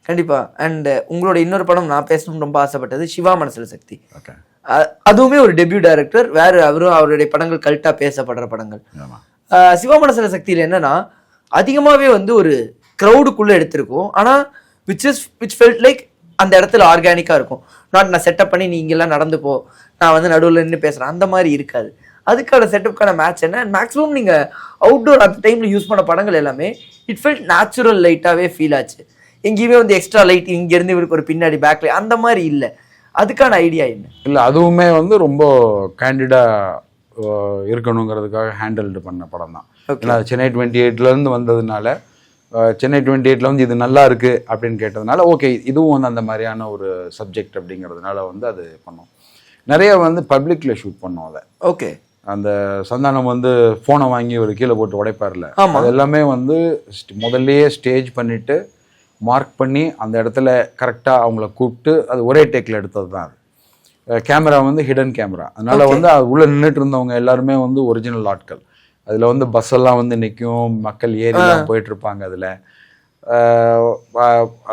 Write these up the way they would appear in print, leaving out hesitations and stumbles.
கண்டிப்பா. அண்ட் உங்களோட இன்னொரு படம் நான் பேசணும்னு ரொம்ப ஆசைப்பட்டது சிவா மனசுல சக்தி. ஓகே. அதுவுமே ஒரு டெபியூ டைரக்டர். வேற அவருடைய படங்கள் கல்ட்டா பேசப்படுற படங்கள். ஆமா. சிவா மனசுல சக்தியில என்னன்னா அதிகமாவே வந்து ஒரு க்ரௌடுக்குள்ள எடுத்திருக்கும். ஆனா விச் ஃபெல்ட் லைக் அந்த இடத்துல ஆர்கானிக்கா இருக்கும். நான் செட்டப் பண்ணி நீ இங்கெல்லாம் நடந்து போ, நான் வந்து நடுவில் நின்று பேசுறேன், அந்த மாதிரி இருக்காது. அதுக்கான செட்டப்கான மேட்ச் என்ன, மேக்ஸிமம் நீங்க அவுட்டோர் அந்த டைம்ல யூஸ் பண்ண படங்கள் எல்லாமே இட் ஃபெல்ட் நேச்சுரல் லைட்டாவே ஃபீல் ஆச்சு. எங்கேயுமே வந்து எக்ஸ்ட்ரா லைட் இங்க இருந்து இவருக்கு ஒரு பின்னாடி பேக்ல அந்த மாதிரி இல்லை. அதுக்கான ஐடியா என்ன? இல்லை, அதுவுமே வந்து ரொம்ப கேண்டிடா இருக்கணுங்கிறதுக்காக ஹேண்டில்டு பண்ண படம் தான். ஏன்னா சென்னை 28லேருந்து வந்ததுனால, சென்னை 28ல் வந்து இது நல்லா இருக்கு அப்படின்னு கேட்டதுனால ஓகே இதுவும் வந்து அந்த மாதிரியான ஒரு சப்ஜெக்ட் அப்படிங்கிறதுனால வந்து அது பண்ணோம். நிறைய வந்து பப்ளிக்ல ஷூட் பண்ணோம் அதை. ஓகே. அந்த சந்தானம் வந்து ஃபோனை வாங்கி ஒரு கீழே போட்டு உடைப்பார்ல, அது எல்லாமே வந்து முதல்லயே ஸ்டேஜ் பண்ணிட்டு மார்க் பண்ணி அந்த இடத்துல கரெக்டாக அவங்கள கூப்பிட்டு அது ஒரே டேக்கில் எடுத்தது தான். அது கேமரா வந்து ஹிடன் கேமரா, அதனால வந்து அது உள்ளே நின்றுட்டு இருந்தவங்க எல்லாருமே வந்து ஒரிஜினல் ஆட்கள். அதில் வந்து பஸ் எல்லாம் வந்து நிற்கும், மக்கள் ஏரியாலாம் போயிட்டு இருப்பாங்க. அதில்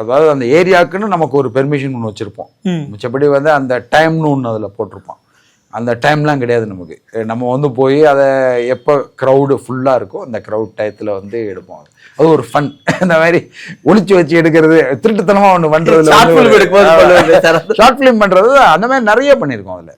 அதாவது அந்த ஏரியாவுக்குன்னு நமக்கு ஒரு பெர்மிஷன் ஒன்று வச்சுருப்போம். மிச்சப்படி வந்து அந்த டைம்னு ஒன்று அதில் போட்டிருப்போம். அந்த டைம்லாம் கிடையாது நமக்கு. நம்ம வந்து போய் அதை எப்போ க்ரௌடு ஃபுல்லாக இருக்கோ அந்த க்ரௌட் டயத்தில் வந்து எடுப்போம். அது ஒரு ஃபன். இந்த மாதிரி ஒளிச்சு வச்சு எடுக்கிறது, திருட்டுத்தனமாக ஒன்று பண்ணுறது, ஷார்ட் ஃபிலிம் பண்ணுறது, அந்த மாதிரி நிறைய பண்ணியிருக்கோம் அதில்.